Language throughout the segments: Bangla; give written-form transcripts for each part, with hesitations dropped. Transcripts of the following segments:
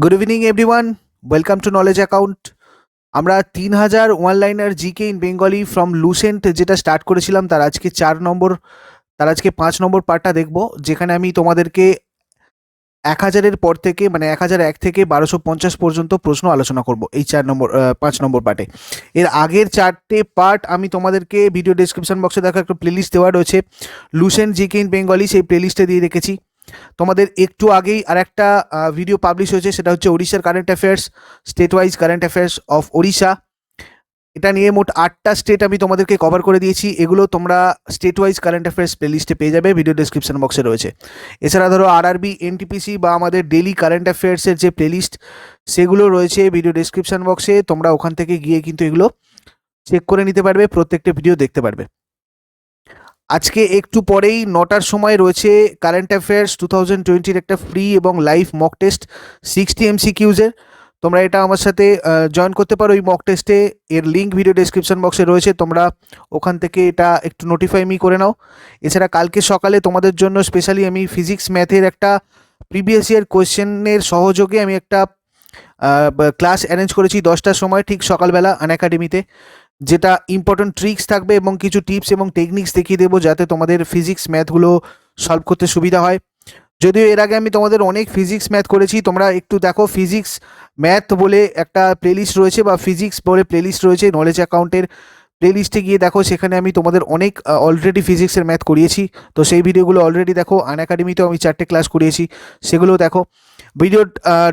Good evening everyone, welcome to knowledge account. আমরা 3000 one liner GK in Bengali from Lucent যেটা স্টার্ট করেছিলাম তার আজকে 5 নম্বর পার্টটা দেখব, যেখানে আমি তোমাদেরকে 1000-এর পর থেকে মানে 1001 থেকে 1250 পর্যন্ত প্রশ্ন আলোচনা করব এই 5 নম্বর পার্টে। এর আগের 4টে পার্ট আমি তোমাদেরকে ভিডিও ডিসক্রিপশন বক্সে দেখো একটা প্লেলিস্ট দেওয়া রয়েছে, লুসেন্ট জিকে ইন বেঙ্গলি, সেই প্লেলিস্টে দিয়ে রেখেছি। তোমাদের একটু আগেই আর একটা ভিডিও পাবলিশ হয়েছে, সেটা হচ্ছে ওড়িশার current affairs, state wise current affairs of Odisha. এটা নিয়ে মোট 8টা স্টেট আমি তোমাদেরকে কভার করে দিয়েছি। এগুলো তোমরা স্টেট ওয়াইজ কারেন্ট অ্যাফেয়ার্স প্লেলিস্টে পেয়ে যাবে, ভিডিও ডিসক্রিপশন বক্সে রয়েছে। এছাড়া ধরো আরআরবি, এনটিপিসি বা আমাদের ডেলি কারেন্ট অ্যাফেয়ার্সের যে প্লেলিস্ট সেগুলো রয়েছে ভিডিও ডিসক্রিপশন বক্সে, তোমরা ওখান থেকে গিয়ে কিন্তু এগুলো চেক করে নিতে পারবে, প্রত্যেকটা ভিডিও দেখতে পারবে। আজকে একটু পরেই 9টার সময় রয়েছে কারেন্ট অ্যাফেয়ার্স 2020-র একটা ফ্রি এবং লাইভ মক টেস্ট 60 MCQs-এর। তোমরা এটা আমার সাথে জয়েন করতে পারো এই মক টেস্টে। এর লিঙ্ক ভিডিও ডেসক্রিপশন বক্সে রয়েছে, তোমরা ওখান থেকে এটা একটু নোটিফাই করে নাও। এছাড়া কালকে সকালে তোমাদের জন্য স্পেশালি আমি ফিজিক্স ম্যাথের একটা প্রিভিয়াস ইয়ার কোয়েশ্চেনের সহযোগে আমি একটা ক্লাস অ্যারেঞ্জ করেছি 10টার সময় ঠিক সকালবেলা আনএকাডেমিতে, যেটা ইম্পর্টেন্ট ট্রিক্স থাকবে এবং কিছু টিপস এবং টেকনিক্স দেখিয়ে দেবো যাতে তোমাদের ফিজিক্স ম্যাথগুলো সলভ করতে সুবিধা হয়। যদিও এর আগে আমি তোমাদের অনেক ফিজিক্স ম্যাথ করেছি, তোমরা একটু দেখো ফিজিক্স ম্যাথ বলে একটা প্লেলিস্ট রয়েছে বা ফিজিক্স বলে প্লেলিস্ট রয়েছে নলেজ অ্যাকাউন্টের প্লেলিস্টে গিয়ে দেখো, সেখানে আমি তোমাদের অনেক অলরেডি ফিজিক্সের ম্যাথ করিয়েছি। তো সেই ভিডিওগুলো অলরেডি দেখো, আনএকাডেমিতেও আমি 4টে ক্লাস করিয়েছি, সেগুলো দেখো। ভিডিও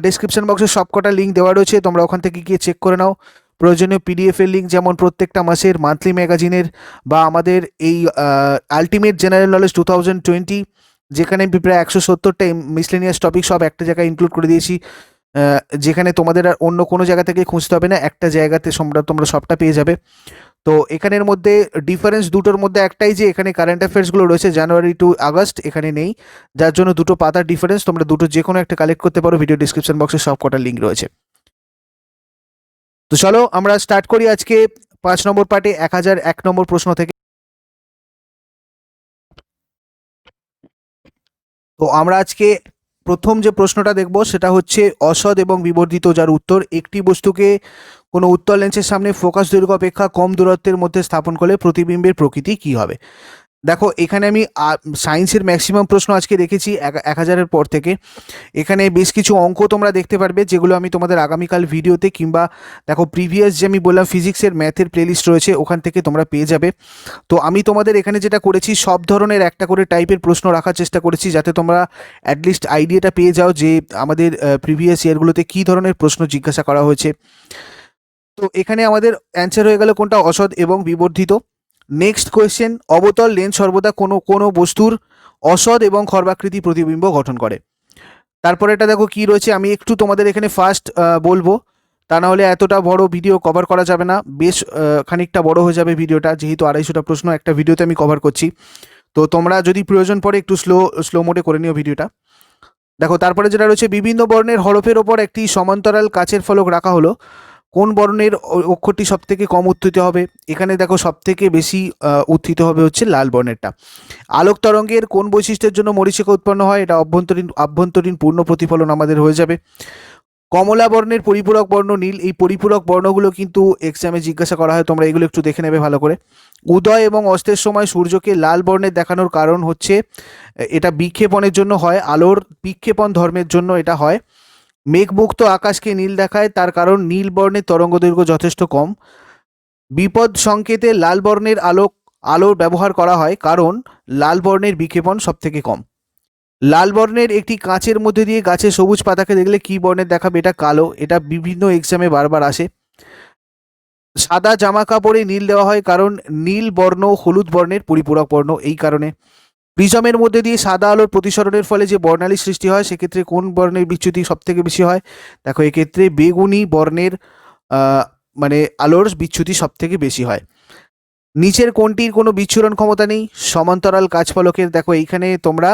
ডেসক্রিপশন বক্সে সবকটা লিঙ্ক দেওয়া রয়েছে, তোমরা ওখান থেকে গিয়ে চেক করে নাও। প্রয়োজনীয় পিডিএফের লিঙ্ক, যেমন প্রত্যেকটা মাসের মান্থলি ম্যাগাজিনের বা আমাদের এই আলটিমেট জেনারেল নলেজ 2020, যেখানে আমি প্রায় 170টা মিসলেনিয়াস টপিক সব একটা জায়গায় ইনক্লুড করে দিয়েছি, যেখানে তোমাদের আর অন্য কোনো জায়গা থেকে খুঁজতে হবে না, একটা জায়গাতে তোমরা সবটা পেয়ে যাবে। তো এখানের মধ্যে ডিফারেন্স দুটোর মধ্যে একটাই, যে এখানে কারেন্ট অ্যাফেয়ার্সগুলো রয়েছে জানুয়ারি টু আগস্ট, এখানে নেই, যার জন্য দুটো পাতার ডিফারেন্স। তোমরা দুটো যে কোনো একটা কালেক্ট করতে পারো, ভিডিও ডিসক্রিপশন বক্সে সব কটার লিঙ্ক রয়েছে। তো চলো আমরা স্টার্ট করি আজকে 5 নম্বর পার্টে 1001 নম্বর প্রশ্ন থেকে। তো আমরা আজকে প্রথম যে প্রশ্নটা দেখব সেটা হচ্ছে অসৎ এবং বিবর্ধিত, যার উত্তর: একটি বস্তুকে কোনো উত্তল লেন্সের সামনে ফোকাস দৈর্ঘ্য অপেক্ষা কম দূরত্বের মধ্যে স্থাপন করলে প্রতিবিম্বের প্রকৃতি কী হবে? দেখো, এখানে আমি সায়েন্সের ম্যাক্সিমাম প্রশ্ন আজকে রেখেছি 1000-এর পর থেকে। এখানে বেশ কিছু অঙ্ক তোমরা দেখতে পারবে, যেগুলো আমি তোমাদের আগামীকাল ভিডিওতে কিংবা দেখো প্রিভিয়াস যে আমি বললাম ফিজিক্সের ম্যাথের প্লেলিস্ট রয়েছে, ওখান থেকে তোমরা পেয়ে যাবে। তো আমি তোমাদের এখানে যেটা করেছি, সব ধরনের একটা করে টাইপের প্রশ্ন রাখার চেষ্টা করেছি, যাতে তোমরা অ্যাটলিস্ট আইডিয়াটা পেয়ে যাও যে আমাদের প্রিভিয়াস ইয়ারগুলোতে কী ধরনের প্রশ্ন জিজ্ঞাসা করা হয়েছে। তো এখানে আমাদের অ্যান্সার হয়ে গেল কোনটা, অসৎ এবং বিবর্ধিত। নেক্সট কোয়েশ্চেন: অবতল লেন্স সর্বদা কোনো বস্তুর অসৎ এবং খর্বাকৃতি প্রতিবিম্ব গঠন করে। তারপরে এটা দেখো কি রয়েছে, আমি একটু তোমাদের এখানে ফার্স্ট বলবো, তা না হলে এতটা বড় ভিডিও কভার করা যাবে না, বেশ খানিকটা বড় হয়ে যাবে ভিডিওটা, যেহেতু 250টা প্রশ্ন একটা ভিডিওতে আমি কভার করছি। তো তোমরা যদি প্রয়োজন পড়ে একটু স্লো মোডে করে নিও ভিডিওটা। দেখো তারপরে যেটা রয়েছে, বিভিন্ন বর্ণের হরফের ওপর একটি সমান্তরাল কাচের ফলক রাখা হলো, কোন বর্ণের অক্ষরটি সব থেকে কম উত্থিত হবে? এখানে দেখো সব থেকে বেশি উত্থিত হবে হচ্ছে লাল বর্ণেরটা। আলোক তরঙ্গের কোন বৈশিষ্ট্যের জন্য মরীচিকা উৎপন্ন হয়? এটা আভ্যন্তরীণ পূর্ণ প্রতিফলন আমাদের হয়ে যাবে। কমলা বর্ণের পরিপূরক বর্ণ নীল, এই পরিপূরক বর্ণগুলো কিন্তু এক্সামে জিজ্ঞাসা করা হয়, তোমরা এগুলো একটু দেখে নেবে ভালো করে। উদয় এবং অস্তের সময় সূর্যকে লাল বর্ণের দেখানোর কারণ হচ্ছে এটা বিক্ষেপণের জন্য হয়, আলোর বিক্ষেপণ ধর্মের জন্য এটা হয়। মেঘমুক্ত আকাশকে নীল দেখায়, তার কারণ নীল বর্ণের তরঙ্গদৈর্ঘ্য যথেষ্ট কম। বিপদ সংকেতে লাল বর্ণের আলোর ব্যবহার করা হয়, কারণ লাল বর্ণের বিক্ষেপণ সব থেকে কম। লাল বর্ণের একটি কাঁচের মধ্যে দিয়ে গাছের সবুজ পাতাকে দেখলে কি বর্ণের দেখাবে? এটা কালো, এটা বিভিন্ন এক্সামে বারবার আসে। সাদা জামা কাপড়ে নীল দেওয়া হয়, কারণ নীল বর্ণ হলুদ বর্ণের পরিপূরক বর্ণ, এই কারণে। প্রিজমের মধ্যে দিয়ে সাদা আলোর প্রতিসরণের ফলে যে বর্ণালী সৃষ্টি হয়, সেক্ষেত্রে কোন বর্ণের বিচ্যুতি সব থেকে বেশি হয়? দেখো এক্ষেত্রে বেগুনি বর্ণের মানে আলোর বিচ্যুতি সব থেকে বেশি হয়। নিচের কোনটির কোনো বিচ্ছুরণ ক্ষমতা নেই? সমান্তরাল কাচফলকের। দেখো এইখানে তোমরা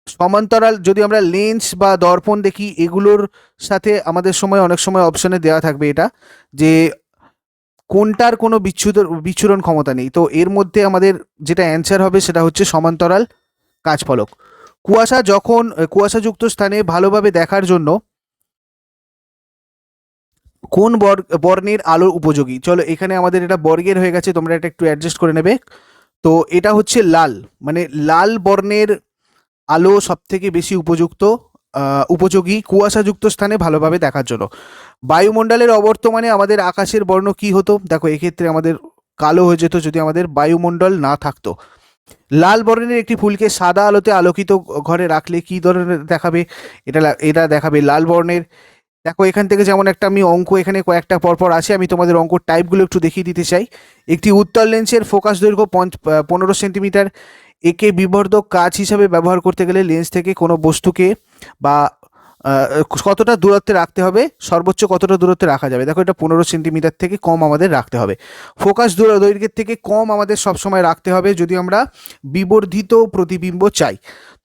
সমান্তরাল যদি আমরা লেন্স বা দর্পণ দেখি, এগুলোর সাথে আমাদের অনেক সময় অপশনে দেওয়া থাকবে এটা, যে কোনটার কোনো বিচ্ছুরণ ক্ষমতা নেই। তো এর মধ্যে আমাদের যেটা অ্যান্সার হবে সেটা হচ্ছে সমান্তরাল কাচফলক। কুয়াশাযুক্ত স্থানে ভালোভাবে দেখার জন্য কোন বর্ণের আলো উপযোগী? চলো এখানে আমাদের এটা বর্গের হয়ে গেছে, তোমরা এটা একটু অ্যাডজাস্ট করে নেবে। তো এটা হচ্ছে লাল, মানে লাল বর্ণের আলো সব থেকে বেশি উপযোগী কুয়াশাযুক্ত স্থানে ভালোভাবে দেখার জন্য। বায়ুমণ্ডলের অবর্তমানে আমাদের আকাশের বর্ণ কি হতো? দেখো এক্ষেত্রে আমাদের কালো হয়ে যেত যদি আমাদের বায়ুমণ্ডল না থাকতো। লাল বর্ণের একটি ফুলকে সাদা আলোতে আলোকিত ঘরে রাখলে কি ধরনের দেখাবে? এটা দেখাবে লাল বর্ণের। দেখো এখান থেকে যেমন একটা আমি অঙ্ক এখানে কয়েকটা পরপর আছে, আমি তোমাদের অঙ্ক টাইপগুলো একটু দেখিয়ে দিতে চাই। একটি উত্তল লেন্সের ফোকাস দৈর্ঘ্য 15 সেন্টিমিটার। একে বিবর্ধক কাচ হিসাবে ব্যবহার করতে গেলে লেন্স থেকে কোনো বস্তুকে বা কতটা দূরত্বে রাখতে হবে, সর্বোচ্চ কতটা দূরত্বে রাখা যাবে? দেখো এটা 15 সেন্টিমিটার থেকে কম আমাদের রাখতে হবে। ফোকাস দৈর্ঘ্যের থেকে কম আমাদের সবসময় রাখতে হবে যদি আমরা বিবর্ধিত প্রতিবিম্ব চাই।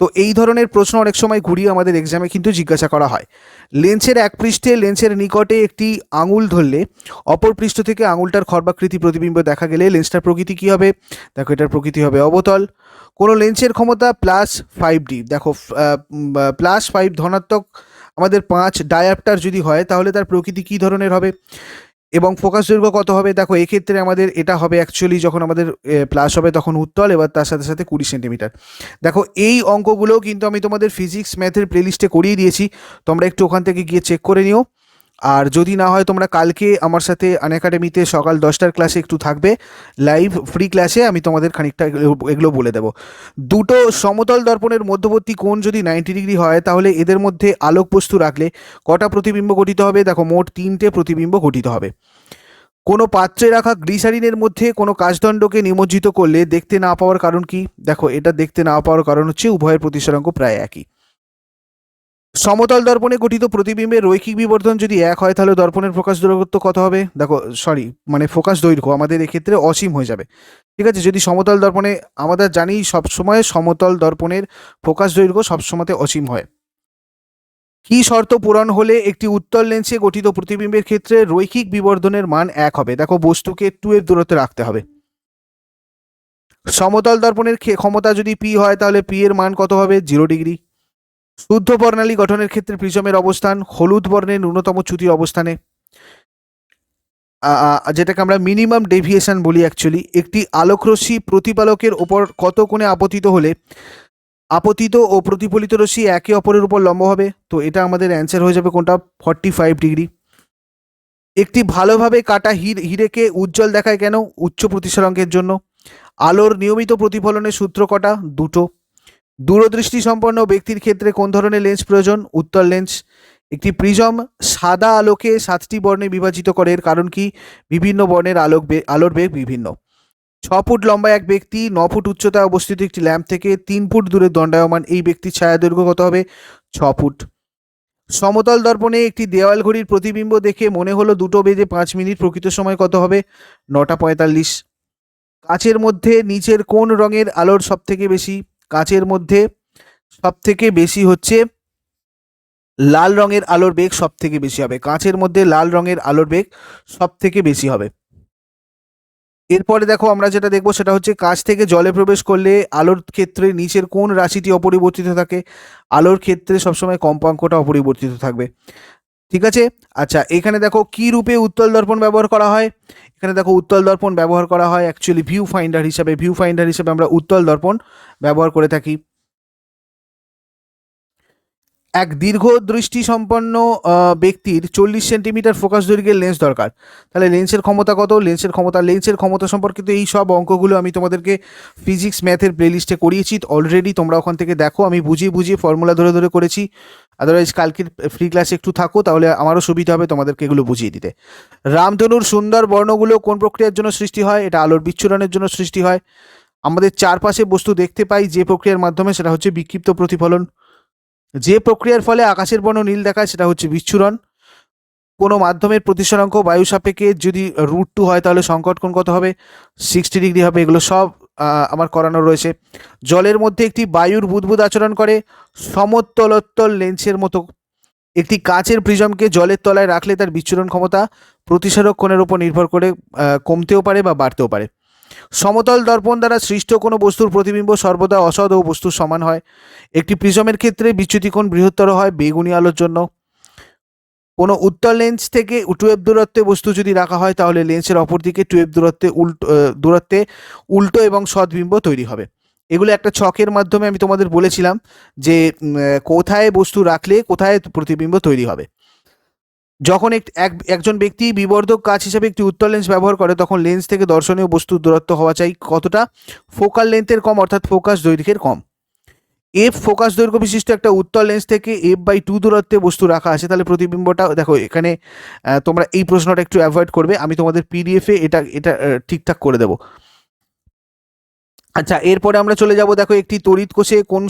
তো এই ধরনের প্রশ্ন অনেক সময় ঘুরিয়ে আমাদের এক্সামে কিন্তু জিজ্ঞাসা করা হয়। লেন্সের এক পৃষ্ঠে লেন্সের নিকটে একটি আঙুল ধরলে অপর পৃষ্ঠ থেকে আঙুলটার খর্বাকৃতি প্রতিবিম্ব দেখা গেলে লেন্সটার প্রকৃতি কী হবে? দেখো এটার প্রকৃতি হবে অবতল। কোনো লেন্সের ক্ষমতা +5D, দেখো +5 ধনাত্মক আমাদের 5 ডায়াপ্টার যদি হয় তাহলে তার প্রকৃতি কী ধরনের হবে এবং ফোকাস দৈর্ঘ্য কত হবে? দেখো এক্ষেত্রে আমাদের এটা হবে অ্যাকচুয়ালি যখন আমাদের প্লাস হবে তখন উত্তল, এবার তার সাথে সাথে 20 সেন্টিমিটার। দেখো এই অঙ্কগুলোও কিন্তু আমি তোমাদের ফিজিক্স ম্যাথের প্লেলিস্টে করিয়ে দিয়েছি, তোমরা একটু ওখান থেকে গিয়ে চেক করে নিও। আর যদি না হয় তোমরা কালকে আমার সাথে আনএকাডেমিতে সকাল 10টার ক্লাসে একটু থাকবে, লাইভ ফ্রি ক্লাসে আমি তোমাদের খানিকটা এগুলো বলে দেবো। দুটো সমতল দর্পণের মধ্যবর্তী কোণ যদি 90 ডিগ্রি হয় তাহলে এদের মধ্যে আলোক বস্তু রাখলে কটা প্রতিবিম্ব গঠিত হবে? দেখো মোট 3টে প্রতিবিম্ব গঠিত হবে। কোনো পাত্রে রাখা গ্লিসারিনের মধ্যে কোনো কাচদণ্ডকে নিমজ্জিত করলে দেখতে না পাওয়ার কারণ কি? দেখো এটা দেখতে না পাওয়ার কারণ হচ্ছে উভয়ের প্রতিসরাঙ্ক প্রায় একই। সমতল দর্পণে গঠিত প্রতিবিম্বের রৈখিক বিবর্ধন যদি 1 হয় তাহলে দর্পণের ফোকাস দূরত্ব কত হবে? দেখো ফোকাস দৈর্ঘ্য আমাদের এক্ষেত্রে অসীম হয়ে যাবে। ঠিক আছে, যদি সমতল দর্পণে আমাদের জানি সবসময় সমতল দর্পণের ফোকাস দৈর্ঘ্য সবসময় অসীম হয়। কি শর্ত পূরণ হলে একটি উত্তল লেন্সে গঠিত প্রতিবিম্বের ক্ষেত্রে রৈখিক বিবর্ধনের মান 1 হবে? দেখো বস্তুকে 2 এর দূরত্বে রাখতে হবে। সমতল দর্পণের ক্ষমতা যদি P হয় তাহলে P এর মান কত হবে? 0 ডিগ্রি। শুদ্ধ বর্ণালী গঠনের ক্ষেত্রে প্রিজমের অবস্থান হলুদ বর্ণের ন্যূনতম চ্যুতির অবস্থানে, যেটাকে আমরা মিনিমাম ডেভিয়েশন বলি অ্যাকচুয়ালি। একটি আলোকরশ্মি প্রতিপালকের ওপর কত কোণে আপতিত ও প্রতিফলিত রশ্মি একে অপরের উপর লম্ব হবে? তো এটা আমাদের অ্যান্সার হয়ে যাবে কোনটা? 45 ডিগ্রি। একটি ভালোভাবে কাটা হিরেকে উজ্জ্বল দেখায় কেন? উচ্চ প্রতিসরাঙ্কের জন্য। আলোর নিয়মিত প্রতিফলনের সূত্র কটা? দুটো। দূরদৃষ্টি সম্পন্ন ব্যক্তির ক্ষেত্রে কোন ধরনের লেন্স প্রয়োজন? উত্তল লেন্স। একটি প্রিজম সাদা আলোকে 7টি বর্ণে বিভাজিত করে, এর কারণ কি? বিভিন্ন বর্ণের আলোর বেগ বিভিন্ন। 6 ফুট লম্বা এক ব্যক্তি 9 ফুট উচ্চতায় অবস্থিত একটি ল্যাম্প থেকে 3 ফুট দূরে দণ্ডায়মান, এই ব্যক্তির ছায়া দৈর্ঘ্য কত হবে? 6 ফুট। সমতল দর্পণে একটি দেওয়াল ঘড়ির প্রতিবিম্ব দেখে মনে হলো 2:05 প্রকৃত সময় কত হবে? 9:45। কাচের মধ্যে নিচের কোন রঙের আলোর সব থেকে বেশি? কাচের মধ্যে সব থেকে বেশি হচ্ছে লাল রঙের আলোর বেগ সব থেকে বেশি হবে। কাচের মধ্যে লাল রঙের আলোর বেগ সব থেকে বেশি হবে। এরপরে দেখো আমরা যেটা দেখবো সেটা হচ্ছে কাচ থেকে জলে প্রবেশ করলে আলোর ক্ষেত্রে নিচের কোন রাশিটি অপরিবর্তিত থাকে? আলোর ক্ষেত্রে সবসময় কম্পাঙ্কটা অপরিবর্তিত থাকবে। ঠিক আছে, আচ্ছা এখানে দেখো কি রূপে উত্তল দর্পণ ব্যবহার করা হয়? এখানে দেখো উত্তল দর্পণ ব্যবহার করা হয় অ্যাকচুয়ালি ভিউ ফাইন্ডার হিসাবে আমরা উত্তল দর্পণ ব্যবহার করে থাকি। এক দীর্ঘ দৃষ্টি সম্পন্ন ব্যক্তির 40 সেন্টিমিটার ফোকাস দৈর্ঘ্যের লেন্স দরকার, তাহলে লেন্সের ক্ষমতা কত? লেন্সের ক্ষমতা সম্পর্কিত এই সব অঙ্কগুলো আমি তোমাদেরকে ফিজিক্স ম্যাথের প্লেলিস্টে করিয়েছি অলরেডি, তোমরা ওখান থেকে দেখো, আমি বুঝিয়ে ফর্মুলা ধরে করেছি। আদারওয়াইজ কালকের ফ্রি ক্লাসে একটু থাকো, তাহলে আমারও সুবিধা হবে তোমাদেরকে এগুলো বুঝিয়ে দিতে। রামধনুর সুন্দর বর্ণগুলো কোন প্রক্রিয়ার জন্য সৃষ্টি হয়? এটা আলোর বিচ্ছুরণের জন্য সৃষ্টি হয়। আমাদের চারপাশে বস্তু দেখতে পাই যে প্রক্রিয়ার মাধ্যমে, সেটা হচ্ছে বিক্ষিপ্ত প্রতিফলন। যে প্রক্রিয়ার ফলে আকাশের বর্ণ নীল দেখায় সেটা হচ্ছে বিচ্ছুরণ। কোনো মাধ্যমের প্রতিসরাঙ্ক বায়ু সাপেক্ষে যদি √2 হয় তাহলে সংকট কোণ কত হবে? 60 ডিগ্রি হবে। এগুলো সব আমার করানো রয়েছে। জলের মধ্যে একটি বায়ুর বুদবুদ আচরণ করে সমতলোত্তল লেন্সের মতো। একটি কাচের প্রিজমকে জলের তলায় রাখলে তার বিচ্ছুরণ ক্ষমতা প্রতিসারক কোণের উপর নির্ভর করে কমতেও পারে বা বাড়তেও পারে। সমতল দর্পণ দ্বারা সৃষ্ট কোনো বস্তুর প্রতিবিম্ব সর্বদা অসৎ ও বস্তুর সমান হয়। একটি প্রিজমের ক্ষেত্রে বিচ্যুতিকোণ বৃহত্তর হয় বেগুনি আলোর জন্য। কোনো উত্তল লেন্স থেকে 12 দূরত্বে বস্তু যদি রাখা হয় তাহলে লেন্সের অপর দিকে 12 দূরত্বে উল্টো এবং সৎবিম্ব তৈরি হবে। এগুলো একটা ছকের মাধ্যমে আমি তোমাদের বলেছিলাম যে কোথায় বস্তু রাখলে কোথায় প্রতিবিম্ব তৈরি হবে। যখন একজন ব্যক্তি বিবর্ধক কাঁচ হিসেবে একটি উত্তল লেন্স ব্যবহার করে তখন লেন্স থেকে দর্শনীয় বস্তুর দূরত্ব হওয়া চাই কতটা? ফোকাল লেন্থের কম, অর্থাৎ ফোকাস দৈর্ঘ্যের কম। এফ ফোকাস দৈর্ঘ্য বিশিষ্ট একটা উত্তল লেন্স থেকে F/2 দূরত্বে বস্তু রাখা আছে, তাহলে প্রতিবিম্বটা দেখো এখানে তোমরা এই প্রশ্নটা একটু অ্যাভয়েড করবে, আমি তোমাদের পিডিএফে এটা এটা ঠিকঠাক করে দেবো। আচ্ছা, এরপরে আমরা চলে যাব, দেখো একটি তড়িৎ কোষে কোন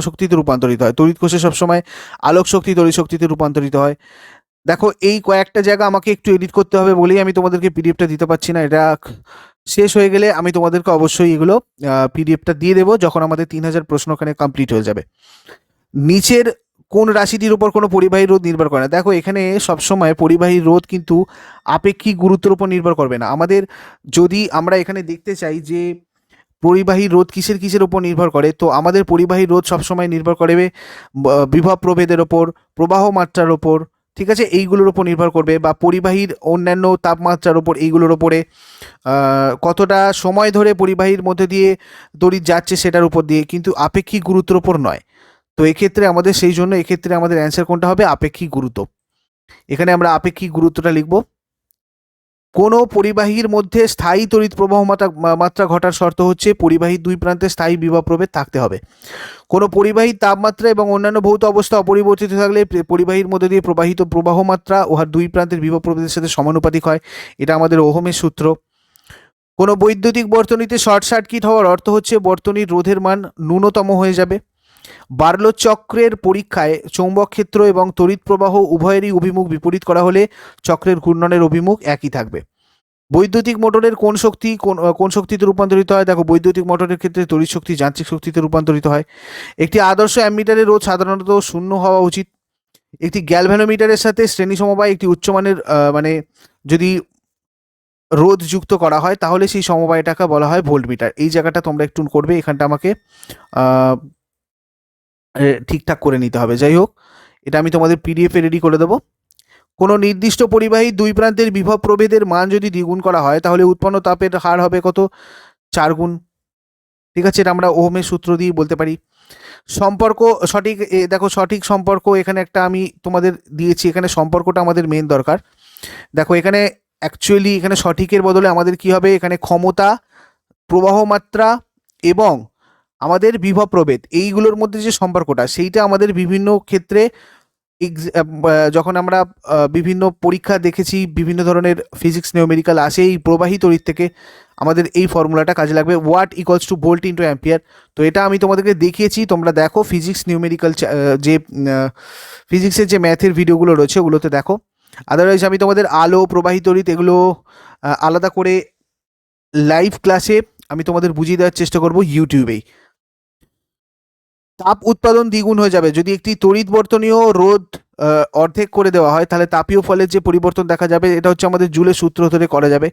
শক্তিতে রূপান্তরিত হয়। তড়িৎ কোষে সবসময় আলোক শক্তি তড়িৎ শক্তিতে রূপান্তরিত হয়। দেখো এই কয়েকটা জায়গা আমাকে একটু এডিট করতে হবে বলেই আমি তোমাদেরকে পিডিএফটা দিতে পারছি না। এটা শেষ হয়ে গেলে আমি তোমাদেরকে অবশ্যই এগুলো পিডিএফটা দিয়ে দেবো যখন আমাদের 3000 প্রশ্ন ওখানে কমপ্লিট হয়ে যাবে। নিচের কোন রাশিটির উপর কোনো পরিবাহী রোধ নির্ভর করে না? দেখো এখানে সবসময় পরিবাহী রোধ কিন্তু আপেক্ষিক গুরুত্বের উপর নির্ভর করবে না। আমাদের যদি আমরা এখানে দেখতে চাই যে পরিবাহী রোধ কিসের উপর নির্ভর করে, তো আমাদের পরিবাহী রোধ সবসময় নির্ভর করবে বিভব প্রভেদের ওপর, প্রবাহ মাত্রার ওপর, ঠিক আছে, এইগুলোর উপর নির্ভর করবে, বা পরিবাহীর অন্যান্য তাপমাত্রার ওপর, এইগুলোর ওপরে কতটা সময় ধরে পরিবাহীর মধ্যে দিয়ে তড়িৎ যাচ্ছে সেটার উপর দিয়ে, কিন্তু আপেক্ষিক গুরুত্বের ওপর নয়। তো এক্ষেত্রে আমাদের সেই জন্য এক্ষেত্রে আমাদের অ্যান্সার কোনটা হবে? আপেক্ষিক গুরুত্ব। এখানে আমরা আপেক্ষিক গুরুত্বটা লিখব। কোনো পরিবাহীর মধ্যে স্থায়ী তড়িৎ প্রবাহ মাত্রা ঘটার শর্ত হচ্ছে পরিবাহীর দুই প্রান্তে স্থায়ী বিভব প্রভেদ থাকতে হবে। কোনো পরিবাহীর তাপমাত্রা এবং অন্যান্য ভৌত অবস্থা অপরিবর্তিত থাকলে পরিবাহীর মধ্যে দিয়ে প্রবাহিত প্রবাহ মাত্রা উহার দুই প্রান্তের বিভব প্রভেদের সাথে সমানুপাতিক হয়। এটা আমাদের ওহমের সূত্র। কোনো বৈদ্যুতিক বর্তনীতে শর্ট সার্কিট হওয়ার অর্থ হচ্ছে বর্তনীর রোধের মান ন্যূনতম হয়ে যাবে। বার্লো চক্রের পরীক্ষায় চৌম্বক ক্ষেত্র এবং তড়িৎ প্রবাহ উভয়েরই অভিমুখ বিপরীত করা হলে চক্রের ঘূর্ণনের অভিমুখ একই থাকবে। বৈদ্যুতিক মোটরের কোন শক্তিতে রূপান্তরিত হয়? দেখো বৈদ্যুতিক মোটরের ক্ষেত্রে তড়িৎ শক্তি যান্ত্রিক শক্তিতে রূপান্তরিত হয়। একটি আদর্শ অ্যামিটারের রোধ সাধারণত 0 হওয়া উচিত। একটি গ্যালভ্যানোমিটারের সাথে শ্রেণী সমবায় একটি উচ্চমানের মানে যদি রোধ যুক্ত করা হয় তাহলে সেই সমবায়টাকে বলা হয় ভোল্টমিটার। এই জায়গাটা তোমরা একটু করবে, এখানটা আমাকে ঠিকঠাক করে নিতে হবে। যাই হোক, এটা আমি তোমাদের পিডিএফে রেডি করে দেবো। কোনো নির্দিষ্ট পরিবাহী দুই প্রান্তের বিভব প্রভেদের মান যদি দ্বিগুণ করা হয় তাহলে উৎপন্ন তাপের হার হবে কত? 4 গুণ। ঠিক আছে, এটা আমরা ওহমের সূত্র দিয়ে বলতে পারি। সম্পর্ক সঠিক, দেখো সঠিক সম্পর্ক এখানে একটা আমি তোমাদের দিয়েছি, এখানে সম্পর্কটা আমাদের মেন দরকার। দেখো এখানে অ্যাকচুয়ালি এখানে সঠিকের বদলে আমাদের কি হবে? এখানে ক্ষমতা, প্রবাহ মাত্রা এবং আমাদের বিভব প্রভেদ, এইগুলোর মধ্যে যে সম্পর্কটা সেইটা আমাদের বিভিন্ন ক্ষেত্রে যখন আমরা বিভিন্ন পরীক্ষা দেখেছি, বিভিন্ন ধরনের ফিজিক্স নিউমেরিক্যাল আসে, এই প্রবাহী তড়িৎ থেকে আমাদের এই ফর্মুলাটা কাজে লাগবে, watt equals to volt into ampere. তো এটা আমি তোমাদেরকে দেখিয়েছি, তোমরা দেখো ফিজিক্স নিউমেরিক্যাল যে ফিজিক্সের যে ম্যাথের ভিডিওগুলো রয়েছে ওগুলোতে দেখো। আদারওয়াইজ আমি তোমাদের আলো, প্রবাহী তড়িৎ এগুলো আলাদা করে লাইভ ক্লাসে আমি তোমাদের বুঝিয়ে দেওয়ার চেষ্টা করব ইউটিউবেই। তাপ উৎপাদন দ্বিগুণ হয়ে যাবে যদি একটি তড়িৎ বর্তনীয় রোধ অর্ধেক করে দেওয়া হয়, তাহলে তাপীয় ফলের যে পরিবর্তন দেখা যাবে এটা হচ্ছে আমাদের জুলের সূত্র ধরে করা যাবে।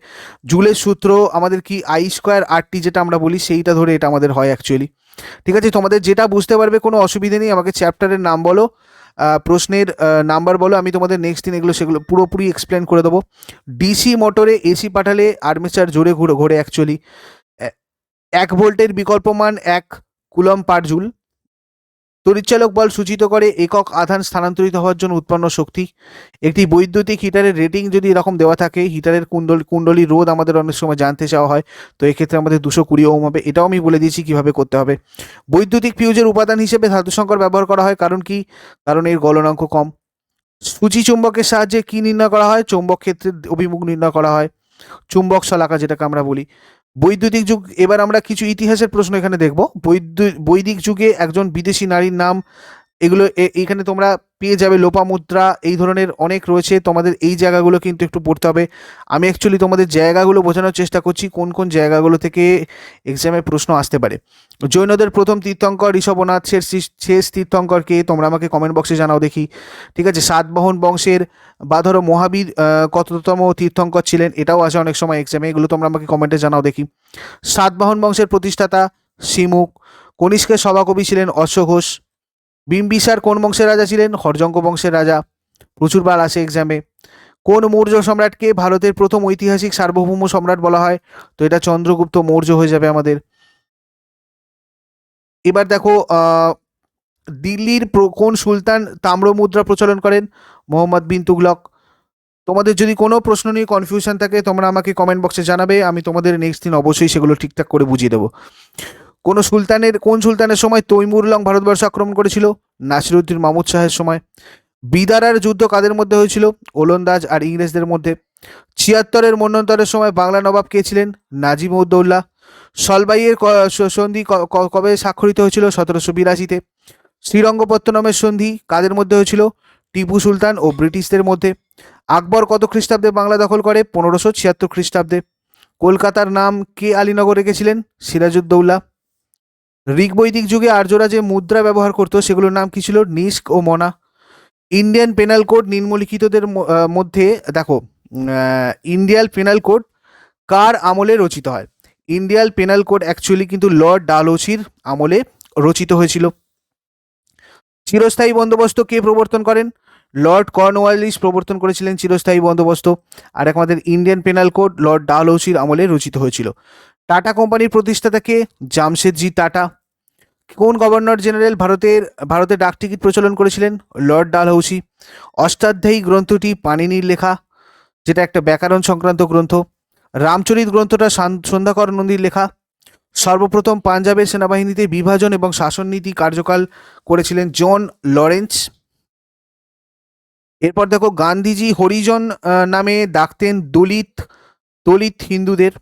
জুলের সূত্র আমাদের কি I²RT যেটা আমরা বলি সেইটা ধরে এটা আমাদের হয় অ্যাকচুয়ালি। ঠিক আছে, তোমাদের যেটা বুঝতে পারবে কোনো অসুবিধে নেই, আমাকে চ্যাপ্টারের নাম বলো, প্রশ্নের নাম্বার বলো, আমি তোমাদের নেক্সট দিন সেগুলো পুরোপুরি এক্সপ্লেন করে দেবো। ডিসি মোটরে এসি পাঠালে আর্মেচার জোরে ঘোরে অ্যাকচুয়ালি। 1 ভোল্টের বিকল্প মান 1 কুলম্ব পার জুল। তড়িৎচালক বল সূচিত করে একক আধান স্থানান্তরিত হওয়ার জন্য উৎপন্ন শক্তি। একটি বৈদ্যুতিক হিটারের রেটিং যদি এরকম দেওয়া থাকে, হিটারের কুণ্ডলী রোধ আমাদের অনেক সময় জানতে চাওয়া হয়, তো এক্ষেত্রে আমাদের 220 ওহম হবে, এটাও আমি বলে দিয়েছি কিভাবে করতে হবে। বৈদ্যুতিক ফিউজের উপাদান হিসেবে ধাতু সংকর ব্যবহার করা হয়, কারণ কি? কারণ এর গলনাঙ্ক কম। সূচি চুম্বকের সাহায্যে কি নির্ণয় করা হয়? চৌম্বক ক্ষেত্রের অভিমুখ নির্ণয় করা হয়, চুম্বক শলাকা যেটাকে আমরা বলি। বৈদ্যুতিক যুগ, এবার আমরা কিছু ইতিহাসের প্রশ্ন এখানে দেখব। বৈদিক যুগে একজন বিদেশি নারীর নাম এগুলো এখানে তোমরা পেয়ে যাবে। লোপামুদ্রা এই ধরনের অনেক রয়েছে, তোমাদের এই জায়গাগুলো কিন্তু একটু পড়তে হবে। আমি অ্যাকচুয়ালি তোমাদের জায়গাগুলো বোঝানোর চেষ্টা করছি কোন কোন জায়গাগুলো থেকে এক্সামে প্রশ্ন আসতে পারে। জৈনদের প্রথম তীর্থঙ্কর ঋষভনাথ, শেষ তীর্থঙ্করকে তোমরা আমাকে কমেন্ট বক্সে জানাও দেখি। ঠিক আছে, সাতবাহন বংশের বা ধরো মহাবীর কততম তীর্থঙ্কর ছিলেন, এটাও আসে অনেক সময় এক্সামে, এগুলো তোমরা আমাকে কমেন্টে জানাও দেখি। সাতবাহন বংশের প্রতিষ্ঠাতা শিমুখ। কনিষ্কের সভাকবি ছিলেন অশ্বঘোষ। বিম্বিসার কোন বংশের রাজা ছিলেন? হর্যঙ্ক বংশের রাজা, প্রচুরবার আসে এক্সামে। কোন মৌর্য সম্রাটকে ভারতের প্রথম ঐতিহাসিক সার্বভৌম সম্রাট বলা হয়? তো এটা চন্দ্রগুপ্ত মৌর্য হয়ে যাবে আমাদের। এবার দেখো দিল্লির কোন সুলতান তাম্র মুদ্রা প্রচলন করেন? মোহাম্মদ বিন তুগলক। তোমাদের যদি কোনো প্রশ্ন নিয়ে কনফিউশন থাকে তোমরা আমাকে কমেন্ট বক্সে জানাবে, আমি তোমাদের নেক্সট দিন অবশ্যই সেগুলো ঠিকঠাক করে বুঝিয়ে দেবো। কোন সুলতানের সময় তৈমুর লং ভারতবর্ষ আক্রমণ করেছিল? নাসিরুদ্দিন মাহমুদ শাহের সময়। বিদারার যুদ্ধ কাদের মধ্যে হয়েছিল? ওলন্দাজ আর ইংরেজদের মধ্যে। ৭৬-এর মন্বন্তরের সময় বাংলা নবাব কে ছিলেন? নাজিম উদ্দৌলা। সলবাইয়ের সন্ধি কবে স্বাক্ষরিত হয়েছিল? ১৭৮২-তে। শ্রীরঙ্গপত্তনমের সন্ধি কাদের মধ্যে হয়েছিল? টিপু সুলতান ও ব্রিটিশদের মধ্যে। আকবর কত খ্রিস্টাব্দে বাংলা দখল করে? ১৫৭৬ খ্রিস্টাব্দে। কলকাতার নাম কে আলীনগর রেখেছিলেন? সিরাজউদ্দৌলা। ঋগ্বৈদিক যুগে আর্যরা যে মুদ্রা ব্যবহার করত সেগুলোর নাম কি ছিল? নিস্ক ও মনা। ইন্ডিয়ান পেনাল কোড নিম্নলিখিতদের মধ্যে দেখো, ইন্ডিয়ান পেনাল কোড কার আমলে রচিত হয়? ইন্ডিয়ান পেনাল কোড অ্যাকচুয়ালি কিন্তু লর্ড ডালহৌসির আমলে রচিত হয়েছিল। চিরস্থায়ী বন্দোবস্ত কে প্রবর্তন করেন? লর্ড কর্নওয়ালিস প্রবর্তন করেছিলেন চিরস্থায়ী বন্দোবস্ত। আর আমাদের ইন্ডিয়ান পেনাল কোড লর্ড ডালহৌসির আমলে রচিত হয়েছিল। টাটা কোম্পানির প্রতিষ্ঠাতা কে? জামশেদজি টাটা। কোন গভর্নর জেনারেল ভারতে ডাকটিকিট প্রচলন করেছিলেন? লর্ড ডালহৌসি। অষ্টাধ্যায়ী গ্রন্থটি পাণিনির লেখা, যেটা একটা ব্যাকরণ সংক্রান্ত গ্রন্থ। রামচরিত গ্রন্থটা সন্ধ্যাকর নন্দীর লেখা। সর্বপ্রথম পাঞ্জাবের সেনাবাহিনীতে বিভাজন এবং শাসন নীতি কার্যকর করেছিলেন জন লরেন্স। এরপর দেখো, গান্ধীজি হরিজন নামে ডাকতেন দলিত হিন্দুদের।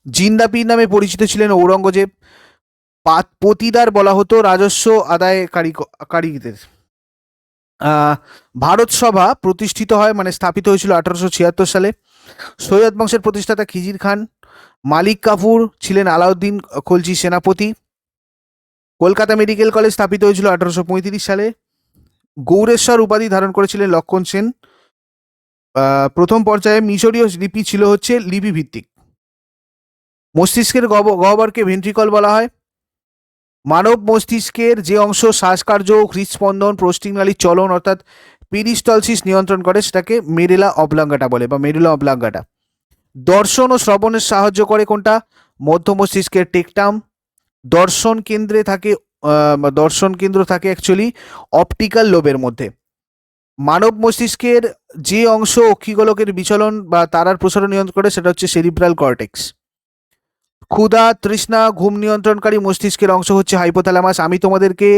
জিন্দাপীর নামে পরিচিত ছিলেন ঔরঙ্গজেব। পতিদার বলা হতো রাজস্ব আদায়কারীদের। ভারত সভা প্রতিষ্ঠিত হয় মানে স্থাপিত হয়েছিল ১৮৭৬ সালে। সৈয়দ বংশের প্রতিষ্ঠাতা খিজির খান। মালিক কাফুর ছিলেন আলাউদ্দিন খলজি সেনাপতি। কলকাতা মেডিকেল কলেজ স্থাপিত হয়েছিল ১৮৩৫ সালে। গৌরেশ্বর উপাধি ধারণ করেছিলেন লক্ষণ সেন। প্রথম পর্যায়ে মিশরীয় লিপি ছিল হচ্ছে লিপি ভিত্তিক। মস্তিষ্কের গহ্বরকে ভেন্ট্রিকল বলা হয়। মানব মস্তিষ্কের যে অংশ শ্বাসকার্য, হৃদস্পন্দন, প্রস্টিগনালীর চলন অর্থাৎ পেরিস্টলসিস নিয়ন্ত্রণ করে সেটাকে মেডুলা অবলাঙ্গাটা বলে বা মেডুলা অবলাঙ্গাটা। দর্শন ও শ্রবণের সাহায্য করে কোনটা? মধ্য মস্তিষ্কের টেকটাম। দর্শন কেন্দ্র থাকে অ্যাকচুয়ালি অপটিক্যাল লোবের মধ্যে। মানব মস্তিষ্কের যে অংশ অক্ষিগোলকের বিচলন বা তারার প্রসারণ নিয়ন্ত্রণ করে সেটা হচ্ছে সেরিব্রাল কর্টেক্স। ক্ষুধা, তৃষ্ণা, ঘুম নিয়ন্ত্রণকারী মস্তিষ্কের অংশ হচ্ছে হাইপোথ্যালামাস। আমি তোমাদেরকে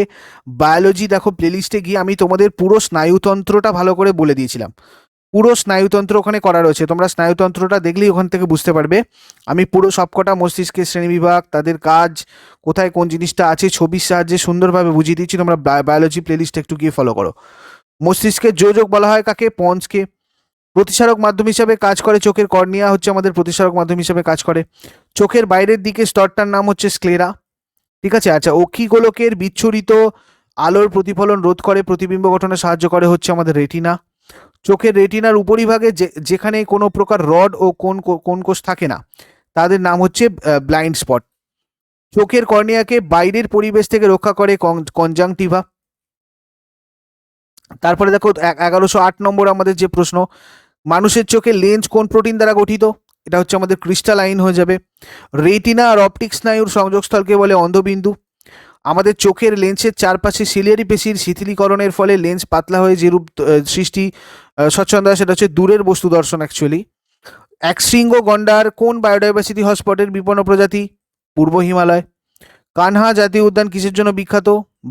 বায়োলজি দেখো প্লেলিস্টে গিয়ে আমি তোমাদের পুরো স্নায়ুতন্ত্রটা ভালো করে বলে দিয়েছিলাম। পুরো স্নায়ুতন্ত্র ওখানে করা রয়েছে, তোমরা স্নায়ুতন্ত্রটা দেখলেই ওখান থেকে বুঝতে পারবে। আমি পুরো সবকটা মস্তিষ্কের শ্রেণীবিভাগ, তাদের কাজ, কোথায় কোন জিনিসটা আছে ছবির সাহায্যে সুন্দরভাবে বুঝিয়ে দিচ্ছি। তোমরা বায়োলজি প্লেলিস্টে একটু গিয়ে ফলো করো। মস্তিষ্কের যোজক বলা হয় কাকে? পঞ্চকে। প্রতিসারক মাধ্যম হিসাবে কাজ করে চোখের কর্নিয়া হচ্ছে আমাদের প্রতিসারক মাধ্যম হিসাবে কাজ করে। চোখের বাইরের দিকে স্তরটার নাম হচ্ছে স্ক্লেরা। ঠিক আছে, আচ্ছা, অক্ষিগোলকের বিচ্ছুরিত আলোর প্রতিফলন রোধ করে প্রতিবিম্ব গঠনে সাহায্য করে হচ্ছে আমাদের রেটিনা। চোখের রেটিনার উপরিভাগে যেখানে কোনো প্রকার রড ও কোন কোষ থাকে না তাদের নাম হচ্ছে ব্লাইন্ড স্পট। চোখের কর্নিয়াকে বাইরের পরিবেশ থেকে রক্ষা করে কনজাংটিভা। তারপরে দেখো ১১০৮ নম্বর আমাদের যে প্রশ্ন, মানুষের চোখে লেন্স কোন প্রোটিন দ্বারা গঠিত? এটা হচ্ছে আমাদের ক্রিস্টালাইন হয়ে যাবে। রেটিনা আর অপটিক স্নায়ুর সংযোগস্থলকে বলে অন্ধবিন্দু। আমাদের চোখের লেন্সের চারপাশে সিলিয়ারি পেশির শিথিলীকরণের ফলে লেন্স পাতলা হয়ে যে রূপ সৃষ্টি স্বচ্ছন্দ হয় সেটা হচ্ছে দূরের বস্তু দর্শন অ্যাকচুয়ালি। একশৃঙ্গ গন্ডার কোন বায়োডাইভার্সিটি হটস্পটের বিপন্ন প্রজাতি? পূর্ব হিমালয়। কানহা জাতীয় উদ্যান কিসের জন্য বিখ্যাত?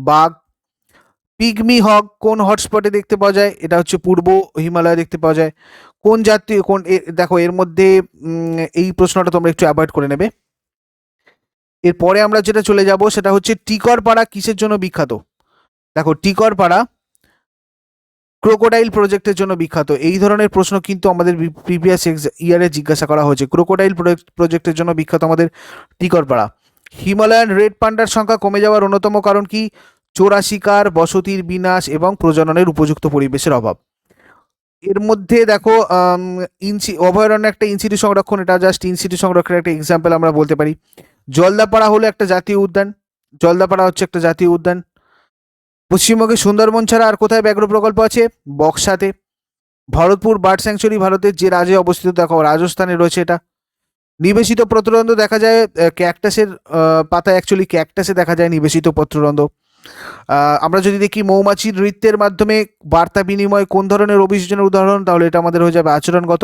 বাঘ। পিগমি হক কোন হটস্পটে দেখতে পাওয়া যায়? এটা হচ্ছে পূর্ব হিমালয়ে দেখতে পাওয়া যায়। কোন জাতীয় দেখো এর মধ্যে এই প্রশ্নটা তোমরা একটু অ্যাভয়েড করে নেবে। এরপরে আমরা যেটা চলে যাব সেটা হচ্ছে টিকরপাড়া কিসের জন্য বিখ্যাত? দেখো টিকরপাড়া ক্রোকোডাইল প্রজেক্টের জন্য বিখ্যাত। এই ধরনের প্রশ্ন কিন্তু আমাদের প্রিভিয়াস ইয়ারে জিজ্ঞাসা করা হয়েছে। ক্রোকোডাইল প্রজেক্টের জন্য বিখ্যাত আমাদের টিকরপাড়া। হিমালয়ান রেড পান্ডার সংখ্যা কমে যাওয়ার অন্যতম কারণ কি? চোরা শিকার, বসতির বিনাশ এবং প্রজননের উপযুক্ত পরিবেশের অভাব। এর মধ্যে দেখো অভয়ারণ্য একটা ইনসিটু সংরক্ষণ, এটা জাস্ট ইনসিটু সংরক্ষণের একটা এক্সাম্পল আমরা বলতে পারি। জলদাপাড়া হলো একটা জাতীয় উদ্যান, জলদাপাড়া হচ্ছে একটা জাতীয় উদ্যান। পশ্চিমবঙ্গে সুন্দরবন ছাড়া আর কোথায় ব্যাঘ্র প্রকল্প আছে? বক্সাতে। ভরতপুর বার্ড স্যাংচুরি ভারতের যে রাজ্যে অবস্থিত? দেখো রাজস্থানে রয়েছে এটা। নিবেশিত পত্ররন্ধ্র দেখা যায় ক্যাকটাসের পাতায়, অ্যাকচুয়ালি ক্যাকটাসে দেখা যায় নিবেশিত পত্ররন্ধ্র। আমরা যদি দেখি মৌমাছির নৃত্যের মাধ্যমে বার্তা বিনিময় কোন ধরনের অভিযোজনের উদাহরণ? তাহলে এটা আমাদের হয়ে যাবে আচরণগত।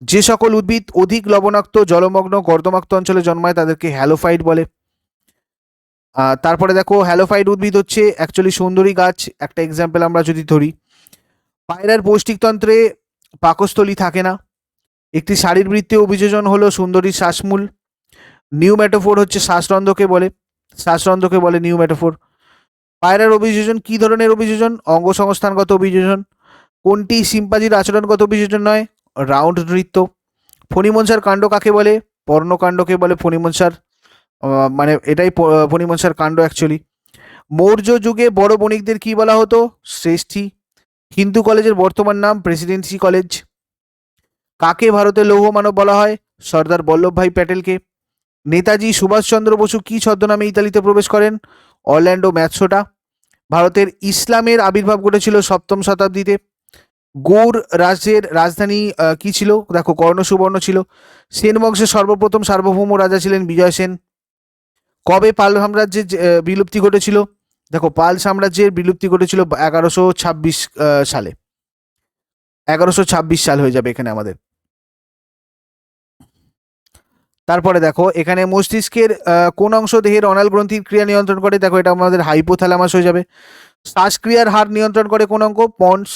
যে সকল উদ্ভিদ অধিক লবণাক্ত, জলমগ্ন, কর্দমাক্ত অঞ্চলে জন্মায় তাদেরকে হ্যালোফাইট বলে। তারপরে দেখো হ্যালোফাইট উদ্ভিদ হচ্ছে অ্যাকচুয়ালি সুন্দরী গাছ, একটা এক্সাম্পল আমরা যদি ধরি। পায়রার পৌষ্টিকতন্ত্রে পাকস্থলী থাকে না। একটি শারীরবৃত্তীয় অভিযোজন হলো সুন্দরী শ্বাসমূল। নিউম্যাটোফোর হচ্ছে শ্বাসরন্ধ্রকে বলে, শ্বাসরন্ধ্রকে বলে নিউম্যাটোফোর। পায়রার অভিযোজন কি ধরনের অভিযোজন? অঙ্গ সংস্থানগত অভিযোজন। কোনটি সিম্পাজির আচরণগত অভিযোজন নয়? রাউন্ড নৃত্য। ফণিমনসার কাণ্ড কাকে বলে? পর্ণকাণ্ডকে বলে ফণিমনসার, মানে এটাই ফণিমনসার কাণ্ড অ্যাকচুয়ালি। মৌর্য যুগে বড় বণিকদের কি বলা হতো? শ্রেষ্ঠী। হিন্দু কলেজের বর্তমান নাম প্রেসিডেন্সি কলেজ। কাকে ভারতের লৌহ মানব বলা হয়? সর্দার বল্লভভাই প্যাটেলকে। নেতাজি সুভাষচন্দ্র বসু কি ছদ্মনামে ইতালিতে প্রবেশ করেন? অরল্যান্ডো ম্যাথসোটা। ভারতের ইসলামের আবির্ভাব ঘটেছিল 7ম শতাব্দীতে। গৌড় রাজ্যের রাজধানী কি ছিল? দেখো কর্ণ সুবর্ণ ছিল। সেন বংশের সর্বপ্রথম সার্বভৌম রাজা ছিলেন বিজয় সেন। কবে পাল সাম্রাজ্যের বিলুপ্তি ঘটেছিল? দেখো পাল সাম্রাজ্যের বিলুপ্তি ঘটেছিল 1126 সালে। 1126 সাল হয়ে যাবে এখানে আমাদের। তারপরে দেখো এখানে মস্তিষ্কের কোন অংশ দেহের অনাল গ্রন্থির ক্রিয়া নিয়ন্ত্রণ করে? দেখো এটা আমাদের হাইপোথ্যালামাস হয়ে যাবে। শ্বাসক্রিয়ার হার নিয়ন্ত্রণ করে কোন অঙ্গ? পন্স।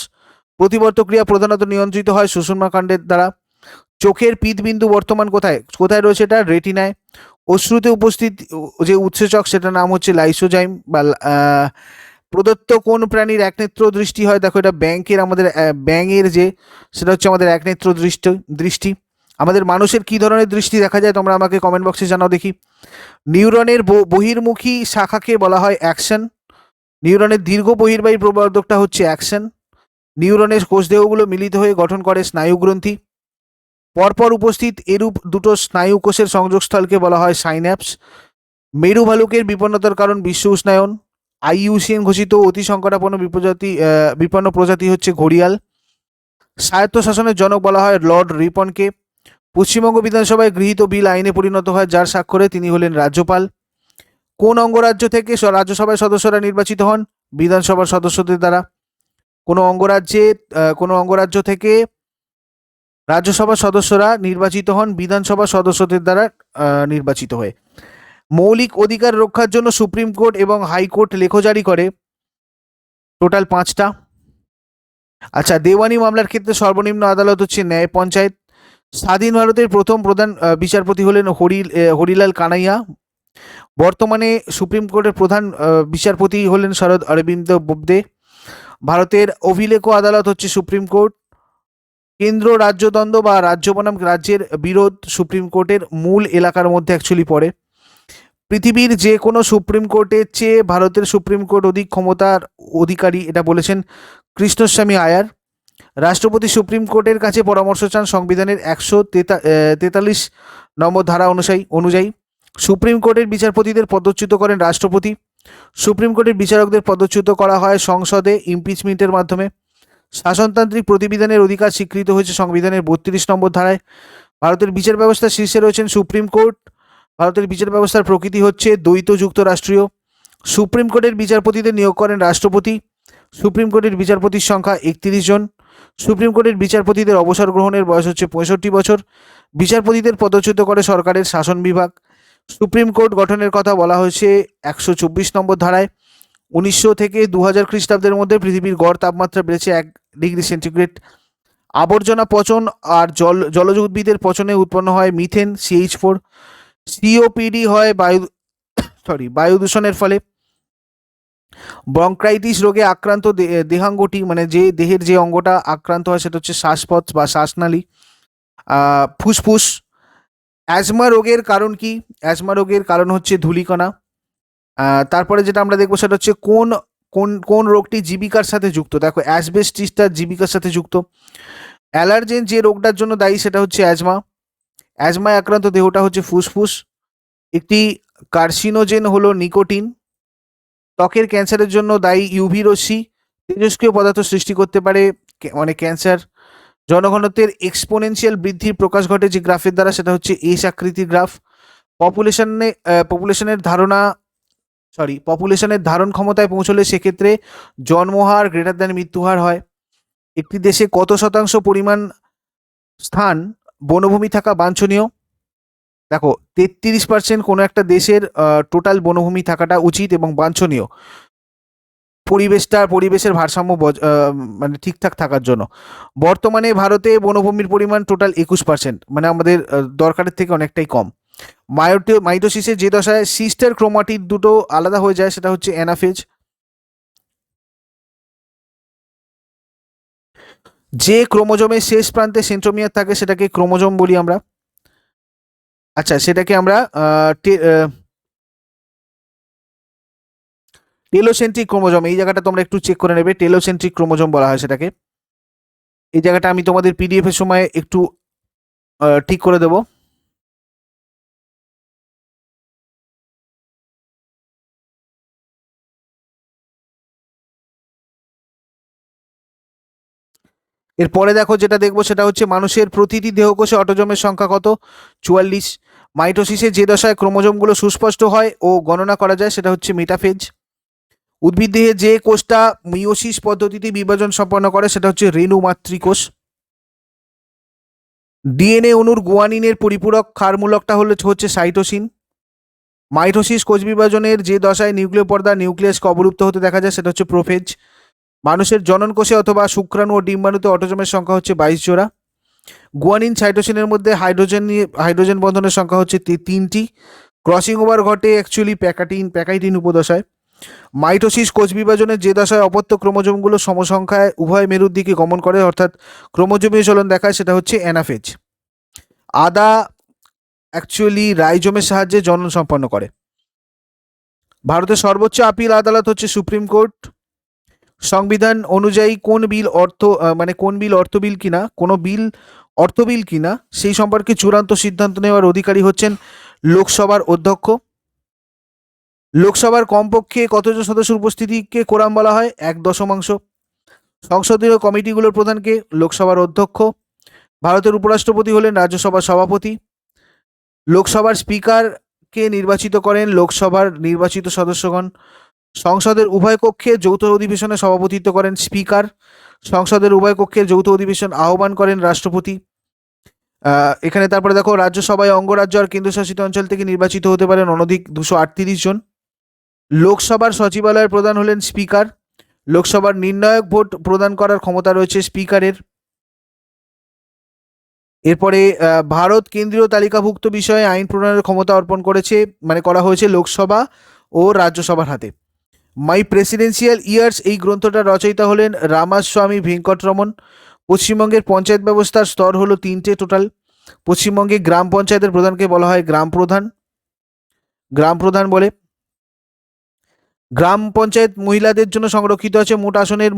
প্রতিবর্ত ক্রিয়া প্রধানত নিয়ন্ত্রিত হয় সুষুম্নাকাণ্ডের দ্বারা। চোখের পিতবিন্দু বর্তমান কোথায় কোথায় রয়েছে? এটা রেটিনায়। অশ্রুতে উপস্থিত যে উৎসেচক সেটার নাম হচ্ছে লাইসোজাইম বা প্রদত্ত কোন প্রাণীর একনেত্র দৃষ্টি হয়? দেখো এটা ব্যাংকের আমাদের ব্যাঙের যে সেটা হচ্ছে আমাদের একনেত্র দৃষ্টি। আমাদের মানুষের কি ধরনের দৃষ্টি দেখা যায়? তোমরা আমাকে কমেন্ট বক্সে জানাও দেখি। নিউরনের বহির্মুখী শাখাকে বলা হয় অ্যাকশন। নিউরনের দীর্ঘ বহির্বাহী প্রবর্ধকটা হচ্ছে অ্যাকশন। নিউরনের কোষদেহগুলো মিলিত হয়ে গঠন করে স্নায়ুগ্রন্থি। পরপর উপস্থিত এরূপ দুটো স্নায়ু কোষের সংযোগস্থলকে বলা হয় সাইন্যাপস। মেরু ভালুকের বিপন্নতার কারণ বিশ্ব উষ্ণায়ন। IUCN ঘোষিত অতি সংকটাপন্ন বিপন্ন প্রজাতি হচ্ছে ঘড়িয়াল। স্বায়ত্তশাসনের জনক বলা হয় লর্ড রিপনকে। পশ্চিমবঙ্গ বিধানসভায় গৃহীত বিল আইনে পরিণত হয় যার স্বাক্ষরে? তিনি হলেন রাজ্যপাল। কোন অঙ্গরাজ্য থেকে রাজ্যসভার সদস্যরা নির্বাচিত হন? বিধানসভার সদস্যদের দ্বারা। কোনো অঙ্গরাজ্য থেকে রাজ্যসভার সদস্যরা নির্বাচিত হন বিধানসভার সদস্যদের দ্বারা নির্বাচিত হয়ে। মৌলিক অধিকার রক্ষার জন্য সুপ্রিম কোর্ট এবং হাইকোর্ট লেখ জারি করে। টোটাল 5টা। আচ্ছা, দেওয়ানি মামলার ক্ষেত্রে সর্বনিম্ন আদালত হচ্ছে ন্যায় পঞ্চায়েত। স্বাধীন ভারতের প্রথম প্রধান বিচারপতি হলেন হরিলাল কানাইয়া। বর্তমানে সুপ্রিম কোর্টের প্রধান বিচারপতি হলেন শরদ অরবিন্দ বোবদে। ভারতের অভিলেখ আদালত হচ্ছে সুপ্রিম কোর্ট। কেন্দ্র রাজ্য দ্বন্দ্ব বা রাজ্য বনাম রাজ্যের বিরোধ সুপ্রিম কোর্টের মূল এলাকার মধ্যে অ্যাকচুয়ালি পড়ে। পৃথিবীর যে কোনো সুপ্রিম কোর্টের চেয়ে ভারতের সুপ্রিম কোর্ট অধিক ক্ষমতার অধিকারী, এটা বলেছেন কৃষ্ণস্বামী আয়ার। রাষ্ট্রপতি সুপ্রিম কোর্টের কাছে পরামর্শ চান সংবিধানের 143 নম্বর ধারা অনুযায়ী। সুপ্রিম কোর্টের বিচারপতিদের পদচ্যুত করেন রাষ্ট্রপতি। সুপ্রিম কোর্টের বিচারকদের পদচ্যুত করা হয় সংসদে ইমপিচমেন্টের মাধ্যমে। শাসনতান্ত্রিক প্রতিবিধানের অধিকার স্বীকৃত হয়েছে সংবিধানের 32 নম্বর ধারায়। ভারতের বিচার ব্যবস্থার শীর্ষে রয়েছেন সুপ্রিম কোর্ট। ভারতের বিচার ব্যবস্থার প্রকৃতি হচ্ছে দ্বৈত যুক্তরাষ্ট্রীয়। সুপ্রিম কোর্টের বিচারপতিদের নিয়োগ করেন রাষ্ট্রপতি। সুপ্রিম কোর্টের বিচারপতির সংখ্যা 31 জন। সুপ্রিম কোর্টের বিচারপতিদের অবসর গ্রহণের বয়স হচ্ছে 65 বছর। বিচারপতিদের পদচ্যুত করে সরকারের শাসন বিভাগ। সুপ্রিম কোর্ট গঠনের কথা বলা হয়েছে 124 নম্বর ধারায়। 1900 থেকে 2000 খ্রিস্টাব্দের মধ্যে পৃথিবীর গড় তাপমাত্রা বেড়েছে 1 ডিগ্রি সেন্টিগ্রেড। আবর্জনা পচন আর জলজ উদ্ভিদের পচনে উৎপন্ন হয় মিথেন CH4। COPD হয় বায়ু দূষণের ফলে। ব্রঙ্কাইটিস রোগে আক্রান্ত দেহাঙ্গটি, মানে যে দেহের যে অঙ্গটা আক্রান্ত হয় সেটা হচ্ছে শ্বাসপথ বা শ্বাসনালী। ফুসফুস। অ্যাজমা রোগের কারণ কি? অ্যাজমা রোগের কারণ হচ্ছে ধূলিকণা। তারপরে যেটা আমরা দেখবো সেটা হচ্ছে কোন কোন কোন রোগটি জীবিকার সাথে যুক্ত। দেখো অ্যাসবেস্টিসটা জীবিকার সাথে যুক্ত। অ্যালার্জেন যে রোগটার জন্য দায়ী সেটা হচ্ছে অ্যাজমা। অ্যাজমায় আক্রান্ত দেহটা হচ্ছে ফুসফুস। একটি কার্সিনোজেন হলো নিকোটিন। ত্বকের ক্যান্সারের জন্য দায়ী ইউভি রশ্মি, তেজস্ক্রিয় পদার্থ সৃষ্টি করতে পারে, মানে ক্যান্সার। জনঘনত্বের এক্সপোনেনশিয়াল বৃদ্ধির প্রকাশ ঘটে যে গ্রাফের দ্বারা, সেটা হচ্ছে এস আকৃতির গ্রাফ। পপুলেশনের ধারণ ক্ষমতায় পৌঁছলে সেক্ষেত্রে জন্মহার গ্রেটার দ্যান মৃত্যুহার হয়। একটি দেশে কত শতাংশ পরিমাণ স্থান বনভূমি থাকা বাঞ্ছনীয়? দেখো 33% কোনো একটা দেশের টোটাল বনভূমি থাকাটা উচিত এবং বাঞ্ছনীয়, পরিবেশের ভারসাম্য মানে ঠিকঠাক থাকার জন্য। বর্তমানে ভারতে বনভূমির পরিমাণ টোটাল 21%, মানে আমাদের দরকারের থেকে অনেকটাই কম। মাইটোসিসের যে দশায় সিস্টার ক্রোমাটিড দুটো আলাদা হয়ে যায় সেটা হচ্ছে অ্যানাফেজ। যে ক্রোমোজোমের শেষ প্রান্তে সেন্ট্রোমিয়ার থাকে সেটাকে ক্রোমোজোম বলি আমরা। আচ্ছা, সেটাকে আমরা টেলোসেন্ট্রিক ক্রোমোজোম, এই জায়গাটা তোমরা একটু চেক করে নেবে, টেলোসেন্ট্রিক ক্রোমোজোম বলা হয় সেটাকে। এই জায়গাটা আমি তোমাদের পিডিএফ এর সময় একটু ঠিক করে দেবো। এরপরে দেখো যেটা দেখবো সেটা হচ্ছে মানুষের প্রতিটি দেহকোষে অটোজোমের সংখ্যা কত? 44। মাইটোসিসে যে দশায় ক্রোমোজোমগুলো সুস্পষ্ট হয় ও গণনা করা যায় সেটা হচ্ছে মেটাফেজ। উদ্ভিদ দেহে যে কোষটা মিওসিস পদ্ধতিতে বিভাজন সম্পন্ন করে সেটা হচ্ছে রেণু মাতৃকোষ। ডিএনএ অণুর গুয়ানিনের পরিপূরক ক্ষারমূলকটা হচ্ছে সাইটোসিন। মাইটোসিস কোষ বিভাজনের যে দশায় নিউক্লিয় পর্দা নিউক্লিয়াসকে অবলুপ্ত হতে দেখা যায় সেটা হচ্ছে প্রোফেজ। মানুষের জনন কোষে অথবা শুক্রাণু ও ডিম্বাণুতে অটোজোমের সংখ্যা হচ্ছে 22 জোড়া। গুয়ানিন সাইটোসিনের মধ্যে হাইড্রোজেন বন্ধনের সংখ্যা হচ্ছে 3টি। ক্রসিং ওভার ঘটে অ্যাকচুয়ালি প্যাকাইটিন উপদশায়। মাইটোসিস কোষ বিভাজনের যে দশায় অপত্য ক্রোমোজোমগুলো সমসংখ্যায় উভয় মেরুর দিকে গমন করে, অর্থাৎ ক্রোমোজোমীয় চলন দেখায়, সেটা হচ্ছে অ্যানাফেজ। আদা অ্যাকচুয়ালি রাইজোমের সাহায্যে জনন সম্পন্ন করে। ভারতের সর্বোচ্চ আপিল আদালত হচ্ছে সুপ্রিম কোর্ট। সংবিধান অনুযায়ী কোন বিল অর্থ বিল কিনা, কোনো বিল অর্থ বিল কিনা সেই সম্পর্কে চূড়ান্ত সিদ্ধান্ত নেওয়ার অধিকারী হচ্ছেন লোকসভার অধ্যক্ষ। লোকসভার কমপক্ষে কতজন সদস্যের উপস্থিতিকে কোরাম বলা হয়? 1/10। সংসদীয় কমিটিগুলোর প্রধানকে লোকসভার অধ্যক্ষ। ভারতের উপরাষ্ট্রপতি হলেন রাজ্যসভার সভাপতি। লোকসভার স্পিকারকে নির্বাচিত করেন লোকসভার নির্বাচিত সদস্যগণ। সংসদের উভয় কক্ষে যৌথ অধিবেশনে সভাপতিত্ব করেন স্পিকার। সংসদের উভয় কক্ষের যৌথ অধিবেশন আহ্বান করেন রাষ্ট্রপতি। এখানে তারপরে দেখো রাজ্যসভায় অঙ্গরাজ্য আর কেন্দ্রশাসিত অঞ্চল থেকে নির্বাচিত হতে পারেন অনধিক 238 জন। লোকসভার সচিবালয়ের প্রধান হলেন স্পিকার। লোকসভার নির্ণায়ক ভোট প্রদান করার ক্ষমতা রয়েছে স্পিকারের। এরপরে ভারত কেন্দ্রীয় তালিকাভুক্ত বিষয়ে আইন প্রণয়নের ক্ষমতা অর্পণ করা হয়েছে লোকসভা ও রাজ্যসভার হাতে। মাই প্রেসিডেন্সিয়াল ইয়ার্স এই গ্রন্থটার রচয়িতা হলেন রামাস্বামী ভেঙ্কটরমন। পশ্চিমবঙ্গের পঞ্চায়েত ব্যবস্থার স্তর হলো 3টে টোটাল। পশ্চিমবঙ্গে গ্রাম পঞ্চায়েতের প্রধানকে বলা হয় গ্রাম প্রধান বলে। গ্রাম পঞ্চায়েত মহিলাদের জন্য সংরক্ষিত আছে মোট আসনের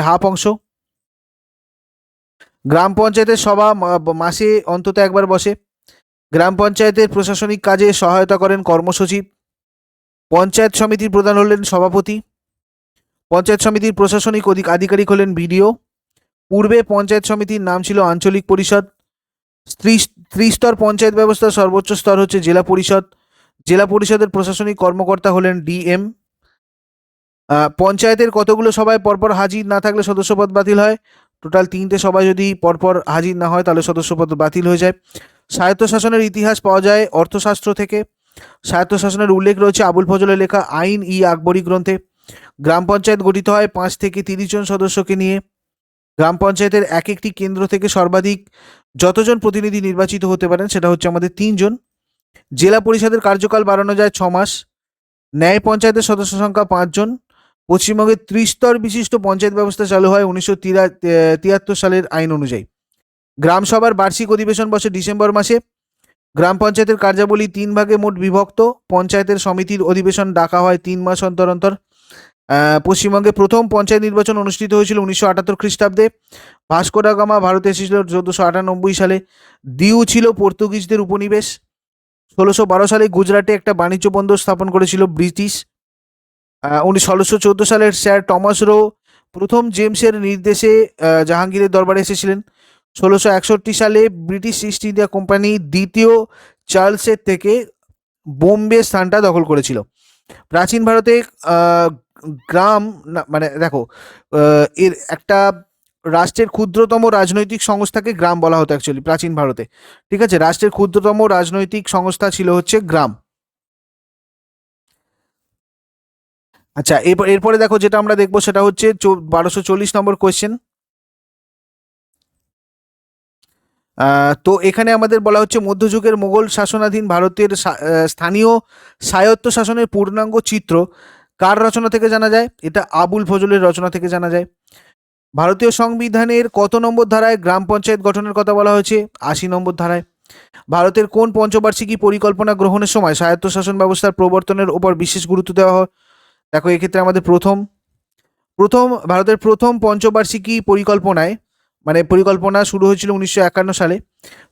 হাফ অংশ। গ্রাম পঞ্চায়েতের সভা মাসে অন্তত একবার বসে। গ্রাম পঞ্চায়েতের প্রশাসনিক কাজে সহায়তা করেন কর্মসচিব। পঞ্চায়েত সমিতির প্রধান হলেন সভাপতি। পঞ্চায়েত সমিতির প্রশাসনিক আধিকারিক হলেন বিডিও। পূর্বে পঞ্চায়েত সমিতির নাম ছিল আঞ্চলিক পরিষদ। ত্রিস্তর পঞ্চায়েত ব্যবস্থার সর্বোচ্চ স্তর হচ্ছে জেলা পরিষদ। জেলা পরিষদের প্রশাসনিক কর্মকর্তা হলেন ডিএম। পঞ্চায়েতের কতগুলো সভায় পরপর হাজির না থাকলে সদস্যপদ বাতিল হয়? টোটাল 3টে সভায় যদি পরপর হাজির না হয় তাহলে সদস্যপদ বাতিল হয়ে যায়। স্বায়ত্তশাসনের ইতিহাস পাওয়া যায় অর্থশাস্ত্র থেকে। স্বায়ত্তশাসনের উল্লেখ রয়েছে আবুল ফজলের লেখা আইন ই আকবরী গ্রন্থে। গ্রাম পঞ্চায়েত গঠিত হয় 5 থেকে 30 জন সদস্যকে নিয়ে। গ্রাম পঞ্চায়েতের এক একটি কেন্দ্র থেকে সর্বাধিক যতজন প্রতিনিধি নির্বাচিত হতে পারেন সেটা হচ্ছে আমাদের 3 জন। জেলা পরিষদের কার্যকাল বাড়ানো যায় 6 মাস। ন্যায় পঞ্চায়েতের সদস্য সংখ্যা 5 জন। পশ্চিমবঙ্গে ত্রিস্তর বিশিষ্ট পঞ্চায়েত ব্যবস্থা চালু হয় 1973 সালের আইন অনুযায়ী। গ্রাম সভার বার্ষিক অধিবেশন বসে ডিসেম্বর মাসে। গ্রাম পঞ্চায়েতের কার্যাবলী 3 ভাগে মোট বিভক্ত। পঞ্চায়েতের সমিতির অধিবেশন ডাকা হয় 3 মাস অন্তর অন্তর। পশ্চিমবঙ্গে প্রথম পঞ্চায়েত নির্বাচন অনুষ্ঠিত হয়েছিল 1978 খ্রিস্টাব্দে। ভাস্কো দা গামা ভারতে এসেছিল 1498 সালে। দিউ ছিল পর্তুগিজদের উপনিবেশ। 1612 সালে গুজরাটে একটা বাণিজ্য বন্দর স্থাপন করেছিল ব্রিটিশ। 1614 সালের স্যার টমাস রো প্রথম জেমসের নির্দেশে জাহাঙ্গীরের দরবারে এসেছিলেন। 1661 সালে ব্রিটিশ ইস্ট ইন্ডিয়া কোম্পানি দ্বিতীয় চার্লসের থেকে বোম্বে স্থানটা দখল করেছিল। প্রাচীন ভারতে গ্রাম মানে দেখো, এর একটা রাষ্ট্রের ক্ষুদ্রতম রাজনৈতিক সংস্থাকে গ্রাম বলা হতো অ্যাকচুয়ালি প্রাচীন ভারতে। ঠিক আছে, রাষ্ট্রের ক্ষুদ্রতম রাজনৈতিক সংস্থা ছিল হচ্ছে গ্রাম। আচ্ছা, এরপরে দেখো যেটা আমরা দেখবো সেটা হচ্ছে 1240 নম্বর কোয়েশ্চেন। তো এখানে আমাদের বলা হচ্ছে মধ্যযুগের মোগল শাসনাধীন ভারতের স্থানীয় স্বায়ত্ত শাসনের পূর্ণাঙ্গ চিত্র কার রচনা থেকে জানা যায়? এটা আবুল ফজলের রচনা থেকে জানা যায়। ভারতীয় সংবিধানের কত নম্বর ধারায় গ্রাম পঞ্চায়েত গঠনের কথা বলা হয়েছে? 80 নম্বর ধারায়। ভারতের কোন পঞ্চবার্ষিকী পরিকল্পনা গ্রহণের সময় স্বায়ত্তশাসন ব্যবস্থার প্রবর্তনের উপর বিশেষ গুরুত্ব দেওয়া হয়? দেখো, এক্ষেত্রে আমাদের ভারতের প্রথম পঞ্চবার্ষিকী পরিকল্পনায় পরিকল্পনা শুরু হয়েছিল 1951 সালে।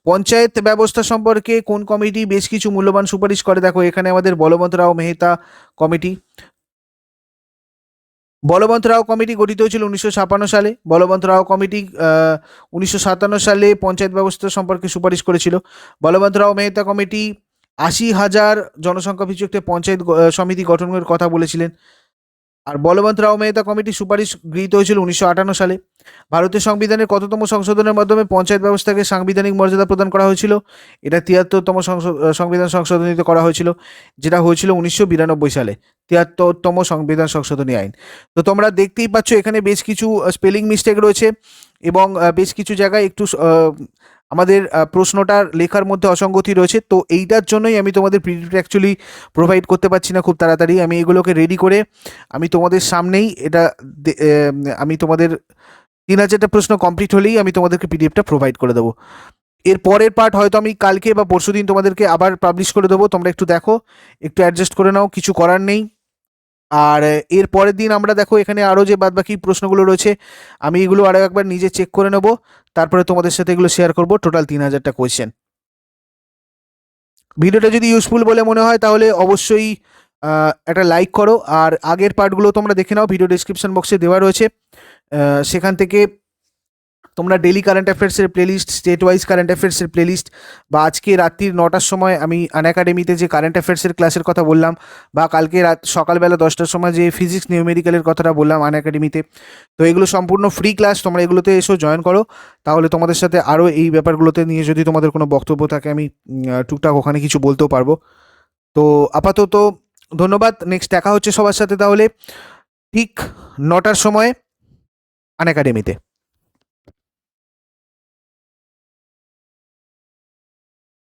পঞ্চায়েত ব্যবস্থা সম্পর্কে কোন কমিটি বেশ কিছু মূল্যবান সুপারিশ করে? দেখো, এখানে আমাদের বলবন্ত রাও মেহতা কমিটি। বলবন্ত রাও কমিটি গঠিত হয়েছিল 1956 সালে। বলবন্ত রাও কমিটি 1957 সালে পঞ্চায়েত ব্যবস্থা সম্পর্কে সুপারিশ করেছিল। বলবন্ত রাও মেহতা কমিটি 80,000 জনসংখ্যা পিছু একটি পঞ্চায়েত সমিতি গঠনের কথা বলেছিলেন। আর বলবন্ত রাও মেহতা কমিটি সুপারিশ গৃহীত হয়েছিল 1958 সালে। ভারতীয় সংবিধানের কততম সংশোধনের মাধ্যমে পঞ্চায়েত ব্যবস্থাকে সাংবিধানিক মর্যাদা প্রদান করা হয়েছিল? এটা 73তম সংবিধান সংশোধনীতে করা হয়েছিল, যেটা হয়েছিল 1992 সালে। 73তম সংবিধান সংশোধনী আইন। তো তোমরা দেখতেই পাচ্ছ এখানে বেশ কিছু স্পেলিং মিস্টেক রয়েছে এবং বেশ কিছু জায়গায় একটু আমাদের প্রশ্নটার লেখার মধ্যে অসঙ্গতি রয়েছে। তো এইটার জন্যই আমি তোমাদের পিডিএফটা অ্যাকচুয়ালি প্রোভাইড করতে পারছি না খুব তাড়াতাড়ি। আমি এগুলোকে রেডি করে আমি তোমাদের সামনেই এটা আমি তোমাদের 3000টা প্রশ্ন কমপ্লিট হলেই আমি তোমাদেরকে পিডিএফটা প্রোভাইড করে দেবো। এর পরের পার্ট হয়তো আমি কালকে বা পরশুদিন তোমাদেরকে আবার পাবলিশ করে দেবো। তোমরা একটু দেখো, একটু অ্যাডজাস্ট করে নাও, কিছু করার নেই। আর এর পরের দিন আমরা দেখো এখানে আরও যে বাদবাকি প্রশ্নগুলো রয়েছে আমি এগুলো আরও একবার নিজে চেক করে নেব, তারপরে তোমাদের সাথে এগুলো শেয়ার করব। টোটাল 3000টা কোয়েশ্চেন। ভিডিওটা যদি ইউজফুল বলে মনে হয় তাহলে অবশ্যই একটা লাইক করো। আর আগের পার্টগুলো তোমরা দেখে নাও, ভিডিও ডিসক্রিপশন বক্সে দেওয়া রয়েছে। সেখান থেকে তোমরা ডেলি কারেন্ট অ্যাফেয়ার্সের প্লেলিস্ট, স্টেট ওয়াইজ কারেন্ট অ্যাফেয়ার্সের প্লেলিস্ট, বা আজকে রাত্রির 9টার সময় আমি আনএকাডেমিতে যে কারেন্ট অ্যাফেয়ার্সের ক্লাসের কথা বললাম, বা কালকে সকালবেলা 10টার সময় যে ফিজিক্স নিউমেরিক্যালের কথাটা বললাম আনএকাডেমিতে, তো এগুলো সম্পূর্ণ ফ্রি ক্লাস। তোমরা এগুলোতে এসো, জয়েন করো, তাহলে তোমাদের সাথে আরও এই ব্যাপারগুলোতে নিয়ে যদি তোমাদের কোনো বক্তব্য থাকে আমি টুকটাক ওখানে কিছু বলতেও পারবো। তো আপাতত ধন্যবাদ। নেক্সট দেখা হচ্ছে সবার সাথে তাহলে ঠিক 9টার সময় আনএকাডেমিতে।